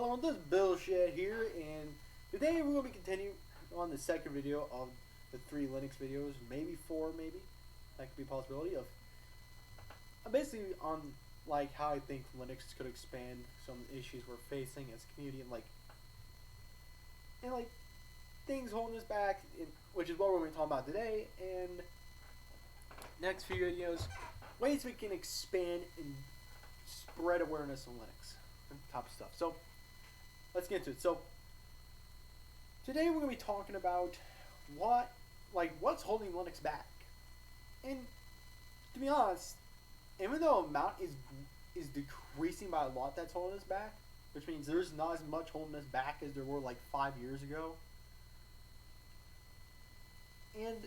Hello, this is Bullshit here, and today we're going to be continuing on the second video of the three Linux videos, maybe four, maybe that could be a possibility of. Basically on like how I think Linux could expand some issues we're facing as a community, and things holding us back, which is what we're going to be talking about today. And next few videos, ways we can expand and spread awareness on Linux and type of stuff. So let's get into it. So today we're going to be talking about what's holding Linux back. And to be honest, even though amount is decreasing by a lot, that's holding us back, which means there's not as much holding us back as there were like 5 years ago. And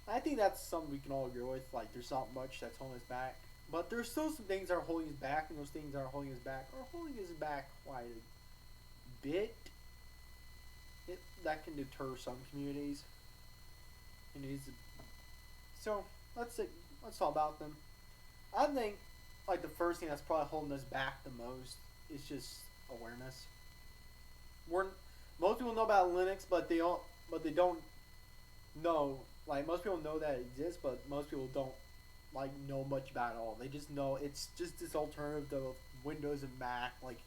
I think that's something we can all agree with. Like, there's not much that's holding us back, but there's still some things that are holding us back, and those things that are holding us back quite a bit. That can deter some communities. So let's talk about them. I think like the first thing that's probably holding us back the most is just awareness. Most people know about Linux, but they don't know. Like, most people know that it exists, but most people don't know much about it at all. They just know it's just this alternative to Windows and Mac. Like,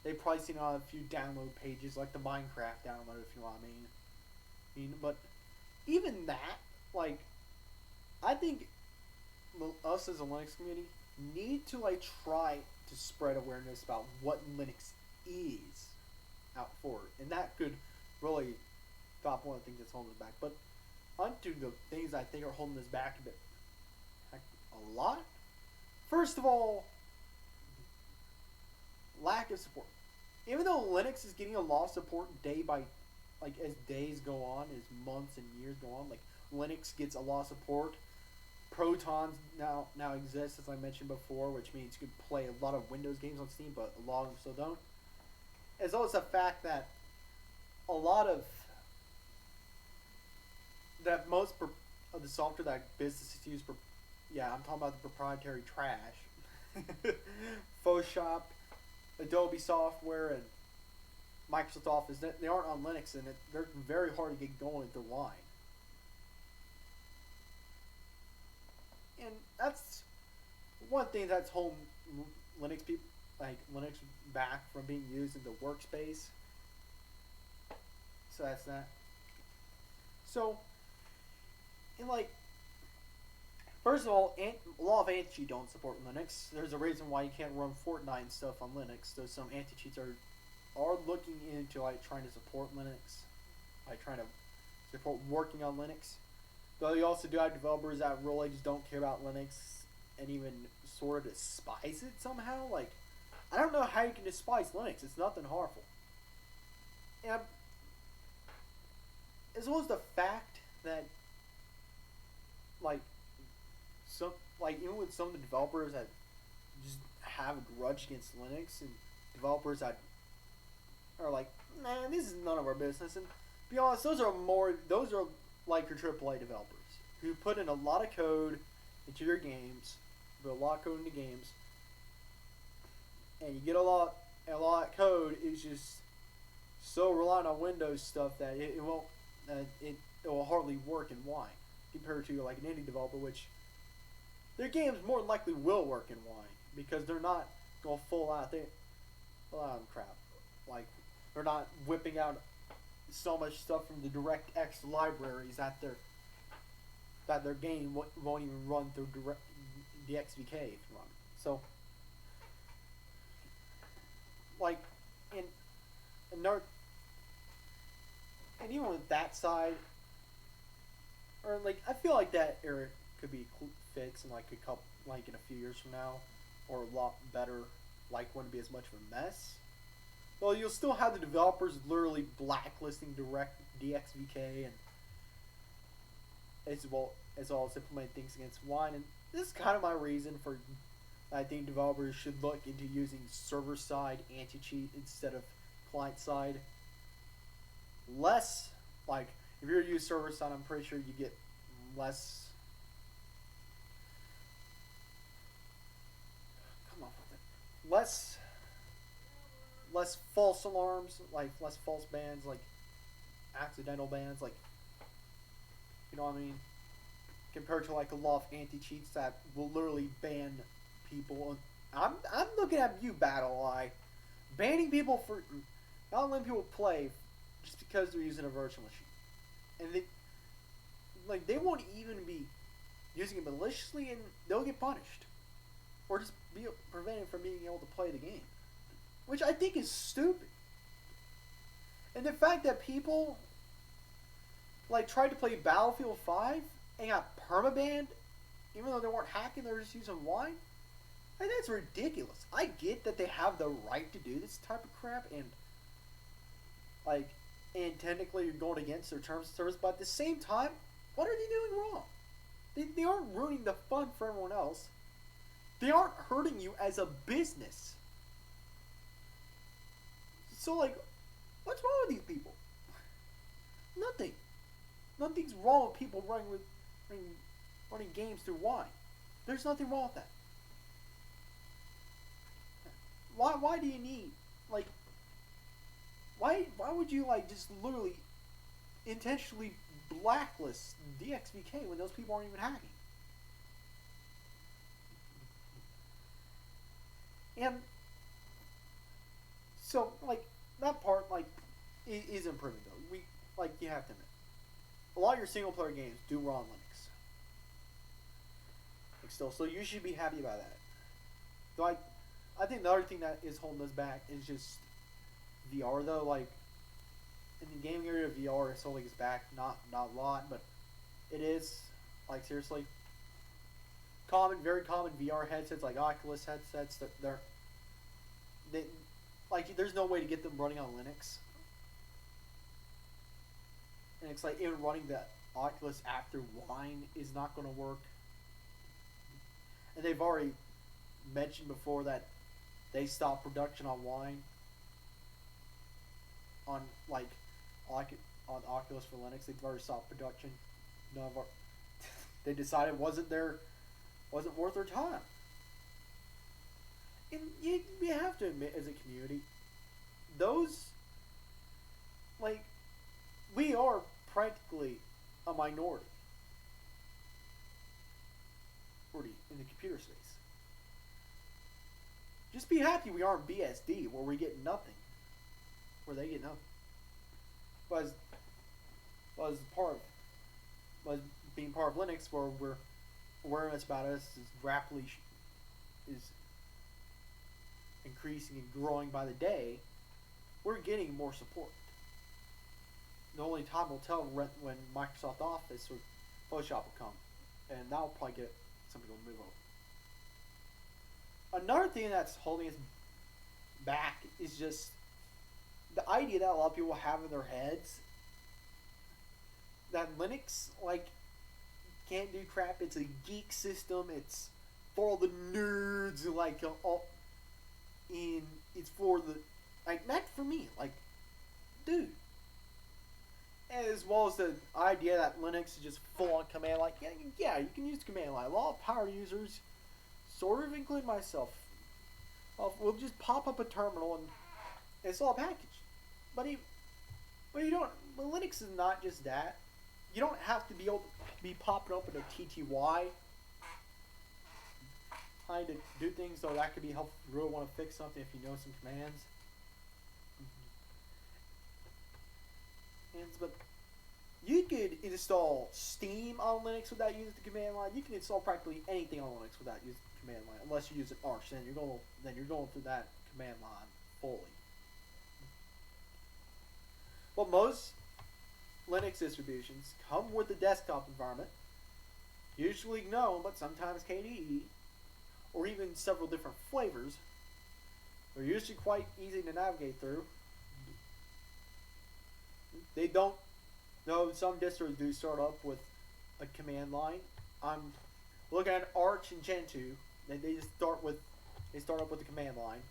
they've probably seen on a few download pages, like the Minecraft download, if you know what I mean. But even that, I think us as a Linux community need to try to spread awareness about what Linux is out forward, and that could really stop one of the things that's holding us back. But onto the things I think are holding us back a lot. First of all, lack of support. Even though Linux is getting a lot of support day by, as days go on, as months and years go on, Linux gets a lot of support. Proton now exists, as I mentioned before, which means you can play a lot of Windows games on Steam, but a lot of them still don't. As well as the fact that a lot of most of the software that businesses use, I'm talking about the proprietary trash, Photoshop, Adobe software, and Microsoft Office, they aren't on Linux, and they're very hard to get going if they're wide. And that's one thing that's holding Linux Linux back from being used in the workspace. So that's that. So, and first of all, a lot of anti-cheat don't support Linux. There's a reason why you can't run Fortnite and stuff on Linux. There's some anti-cheats are looking into trying to support Linux, trying to support working on Linux. Though you also do have developers that really just don't care about Linux and even sort of despise it somehow. I don't know how you can despise Linux. It's nothing harmful. And as well as the fact that even with some of the developers that just have a grudge against Linux, and developers that are man, this is none of our business. And to be honest, those are your AAA developers who put in a lot of code into your games, put a lot of code into games, and you get a lot of code is just so reliant on Windows stuff that it will hardly work in Wine compared to an indie developer, which their games more than likely will work in Wine because they're not going full out crap. They're not whipping out so much stuff from the DirectX libraries that their game won't even run through the XVK if you want. So, and even with that side, or I feel like that error could be fixed in in a few years from now, or a lot better. Wouldn't be as much of a mess. Well, you'll still have the developers literally blacklisting DXVK and as well as implementing things against Wine. And this is kind of my reason for I think developers should look into using server-side anti-cheat instead of client-side. Less, if you're using server-side, I'm pretty sure you get less. Come on with it. less false alarms, like less false bans, like accidental bans, like you know what I mean, compared to like a lot of anti cheats that will literally ban people. I'm looking at you, Battle Eye, banning people for not letting people play just because they're using a virtual machine, and they won't even be using it maliciously, and they'll get punished, or just be prevented from being able to play the game, which I think is stupid. And the fact that people like tried to play Battlefield 5 and got permabanned, even though they weren't hacking, they were just using wine. Like, that's ridiculous. I get that they have the right to do this type of crap, and like, and technically you're going against their terms of service, but at the same time, what are they doing wrong? They aren't ruining the fun for everyone else. They aren't hurting you as a business. So, like, what's wrong with these people? Nothing. Nothing's wrong with people running games through wine. There's nothing wrong with that. Why do you need, like, why would you, like, just literally intentionally blacklist DXVK when those people aren't even hacking? And so, like, that part, like, is improving, though. Like, you have to admit, a lot of your single player games do run on Linux. Like, still, so you should be happy about that. Though I think the other thing that is holding us back is just VR, though. Like, in the gaming area, VR is holding us back. Not a lot, but it is. Like, seriously. Very common VR headsets, like Oculus headsets, like, there's no way to get them running on Linux. And it's like, even running the Oculus app through Wine is not going to work. And they've already mentioned before that they stopped production on Wine on on Oculus for Linux. They've already stopped production. They decided it wasn't worth their time. And you have to admit, as a community, those, like, we are practically a minority in the computer space. Just be happy we aren't BSD, where we get nothing, where they get nothing. But as being part of Linux, where awareness about us is rapidly is increasing and growing by the day, we're getting more support. The only time will tell when Microsoft Office or Photoshop will come, and that'll probably get some people to move over. Another thing that's holding us back is just the idea that a lot of people have in their heads that Linux, like, can't do crap. It's a geek system. It's for all the nerds, like, it's for the, like, not for me. Like, dude. As well as the idea that Linux is just full on command line. Yeah, you can use command line. A lot of power users, sort of including myself, will just pop up a terminal and install a package. But you don't. But Linux is not just that. You don't have to be able to be popping open a TTY trying to do things, though that could be helpful if you really want to fix something, if you know some commands. But you could install Steam on Linux without using the command line. You can install practically anything on Linux without using the command line, unless you use an Arch. Then you're going through that command line fully. Well, most Linux distributions come with a desktop environment, usually GNOME, but sometimes KDE, or even several different flavors. They're usually quite easy to navigate through. They don't, though some distros do start up with a command line. I'm looking at Arch and Gentoo. They just start up with the command line.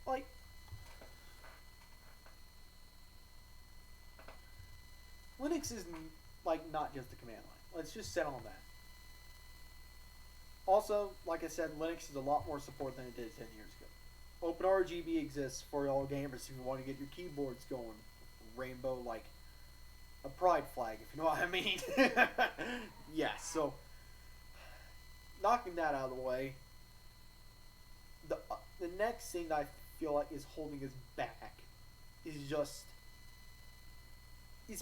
Like, Linux is, like, not just the command line. Let's just settle on that. also, like I said, Linux is a lot more support than it did 10 years ago. OpenRGB exists for all gamers if you want to get your keyboards going. Rainbow, like a pride flag, if you know what I mean. Yeah, so knocking that out of the way, the next thing that I feel like is holding us back is just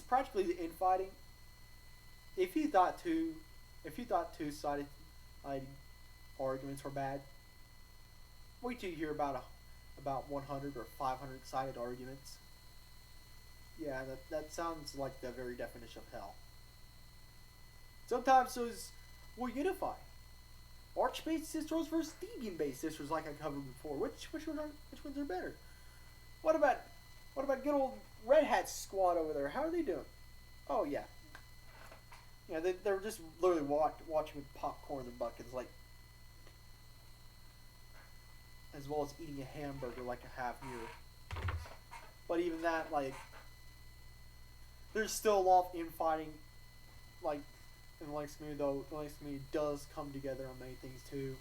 practically the infighting. If you thought two-sided arguments were bad, wait till you hear about 100 or 500 sided arguments. Yeah, that sounds like the very definition of hell. Sometimes those will unify. Arch-based distros versus Debian-based distros, like I covered before. Which ones are better? What about good old Red Hat squad over there? How are they doing? Oh yeah, they're just literally watching with popcorn in their buckets, like, as well as eating a hamburger like I have here. But even that, like, there's still a lot of infighting, like, in the Linux community, though the Linux community does come together on many things too.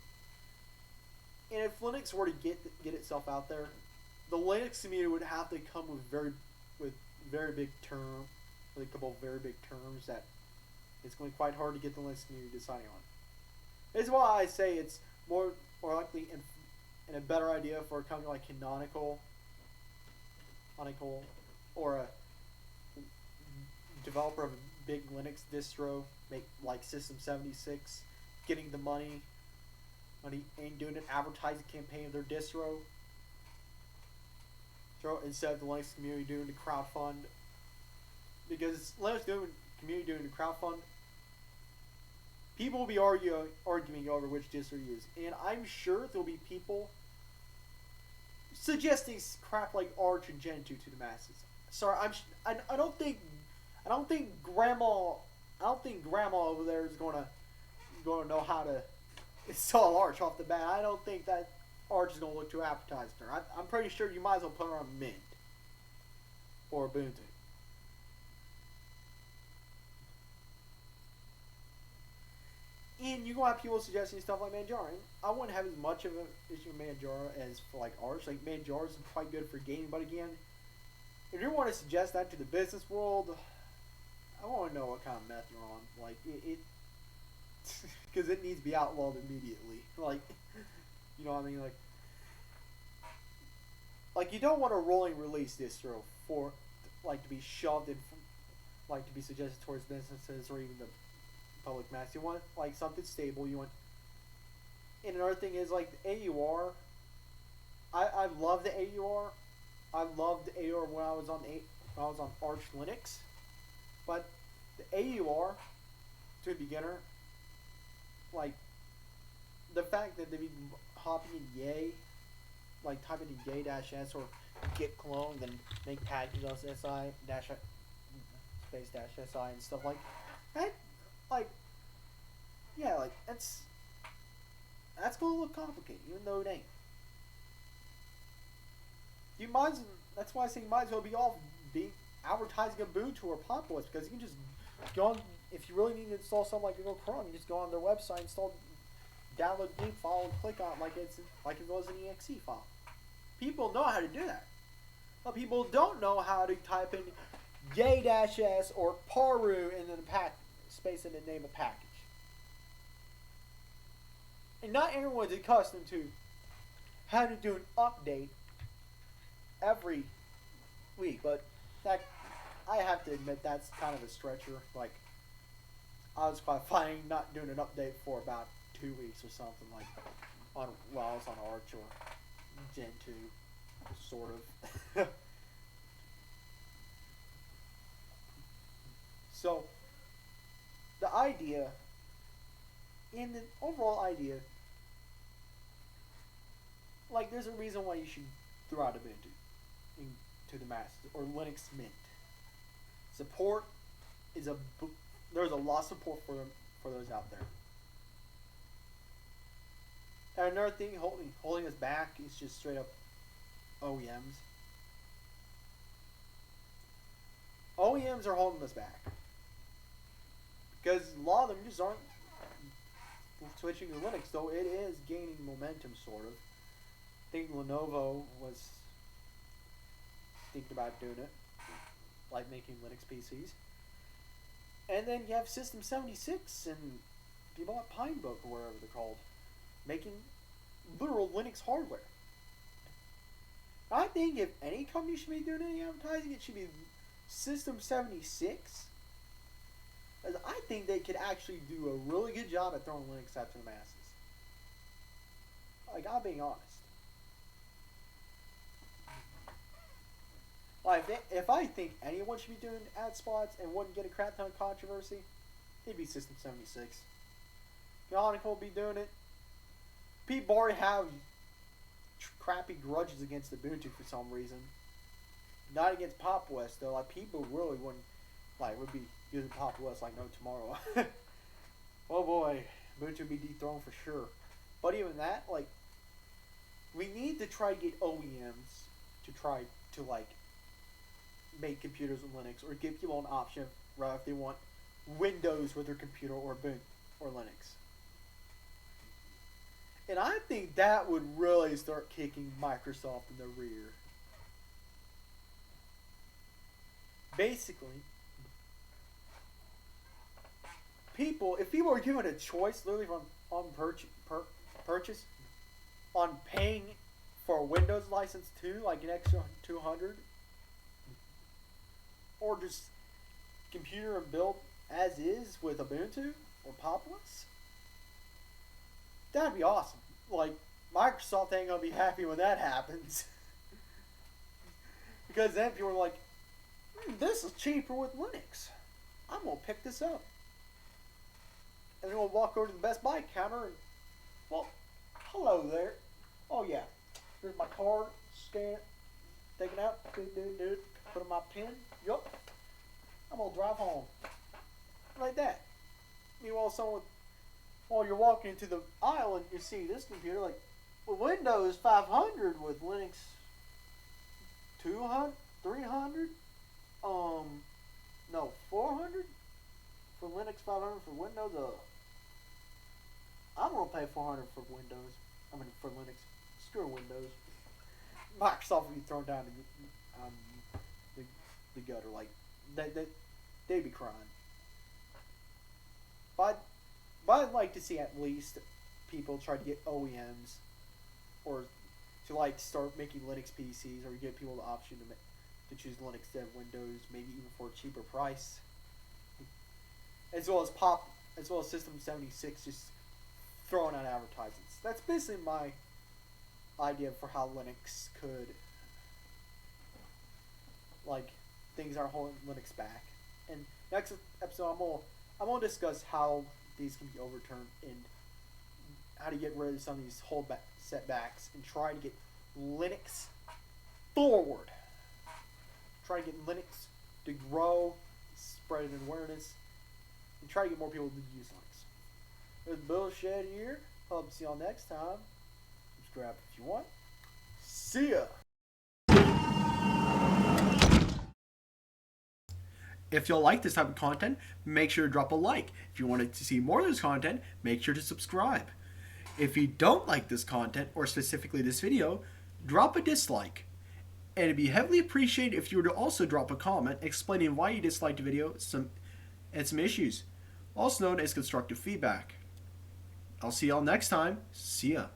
And if Linux were to get itself out there, the Linux community would have to come with very big terms, with a couple of very big terms that it's going to be quite hard to get the Linux community deciding on. This is why I say it's more likely and a better idea for a company like Canonical, or a developer of a big Linux distro, make like System 76, getting the money and doing an advertising campaign of their distro. So instead of the Linux community doing the crowdfund, because Linux community doing the crowdfund, people will be arguing over which distro to use, and I'm sure there'll be people suggesting crap like Arch and Gentoo to the masses. Sorry, I don't think Grandma over there is gonna know how to install Arch off the bat. I don't think that Arch is gonna look too appetizing to her. I'm pretty sure you might as well put her on Mint or Ubuntu. And you're gonna have people suggesting stuff like Manjaro. And I wouldn't have as much of an issue with Manjaro as for like Arch. Like Manjaro is quite good for gaming, but again, if you want to suggest that to the business world, I want to know what kind of meth you're on. Like it because it needs to be outlawed immediately. Like, you know what I mean? Like you don't want a rolling release distro for like to be shoved in, like to be suggested towards businesses or even the public mass. You want like something stable. You want, and another thing is like the AUR. I love the AUR. I loved the AUR when I was on Arch Linux, but the AUR to a beginner, like the fact that they be hopping in Yay, like typing in yay-s or git clone, then make packages on SI space -si and stuff like that. Like, yeah, like that's gonna look complicated, even though it ain't. That's why I say you might as well be advertising Ubuntu or Pop! OS, because you can just go on, if you really need to install something like Google Chrome, you just go on their website, download the zip file, and click on it like it was an exe file. People know how to do that, but people don't know how to type in yay-s or paru and then space in the name of package. And not everyone's accustomed to how to do an update every week, but that I have to admit that's kind of a stretcher. Like, I was quite finding not doing an update for about 2 weeks or something, like while I was on Arch or Gentoo, sort of. So the idea, in the overall idea, like there's a reason why you should throw out Ubuntu to the masses, or Linux Mint. Support is there's a lot of support for those out there. And another thing holding us back is just straight up OEMs. OEMs are holding us back because a lot of them just aren't switching to Linux, though it is gaining momentum, sort of. I think Lenovo was thinking about doing it, like making Linux PCs. And then you have System 76 and people at Pinebook or wherever they're called, making literal Linux hardware. I think if any company should be doing any advertising, it should be System 76. As I think they could actually do a really good job at throwing Linux out to the masses. Like, I'm being honest. Like, if I think anyone should be doing ad spots and wouldn't get a crap ton of controversy, it'd be System 76. Bionic will be doing it. People already have crappy grudges against Ubuntu for some reason. Not against Pop West though. Like, people really wouldn't, would be using Pop West like no tomorrow. Oh boy, Ubuntu would be dethroned for sure. But even that, like, we need to try to get OEMs to try to make computers with Linux, or give people an option, right, if they want Windows with their computer or Ubuntu or Linux. And I think that would really start kicking Microsoft in the rear. Basically, if people are given a choice, literally on purchase, on paying for a Windows license too, like an extra $200, or just computer and build as is with Ubuntu or Populous, that'd be awesome. Like, Microsoft ain't gonna be happy when that happens. Because then people are like, this is cheaper with Linux. I'm gonna pick this up. And then we'll walk over to the Best Buy counter and, well, hello there. Oh yeah, here's my card, scan it, take it out, put in my pin, yup. I'm gonna drive home. Like that. Meanwhile, while you're walking into the aisle and you see this computer, like, well, Windows 500 with Linux 200, 300, no, 400 for Linux, 500 for Windows. I'm gonna pay 400 for Windows. I mean, for Linux. Screw Windows. Microsoft will be thrown down the gutter. Like, they'd be crying. But I'd like to see at least people try to get OEMs, or to start making Linux PCs, or give people the option to choose Linux instead of Windows, maybe even for a cheaper price. As well as System 76 just throwing out advertisements. That's basically my idea for how Linux could, things are holding Linux back. And next episode, I'm gonna discuss how these can be overturned and how to get rid of some of these setbacks and try to get Linux forward. Try to get Linux to grow, spread an awareness, and try to get more people to use Linux. There's Bill Shed here. Hope to see y'all next time. Subscribe if you want. See ya! If y'all like this type of content, make sure to drop a like. If you wanted to see more of this content, make sure to subscribe. If you don't like this content, or specifically this video, drop a dislike. And it'd be heavily appreciated if you were to also drop a comment explaining why you disliked the video and some issues, also known as constructive feedback. I'll see y'all next time. See ya.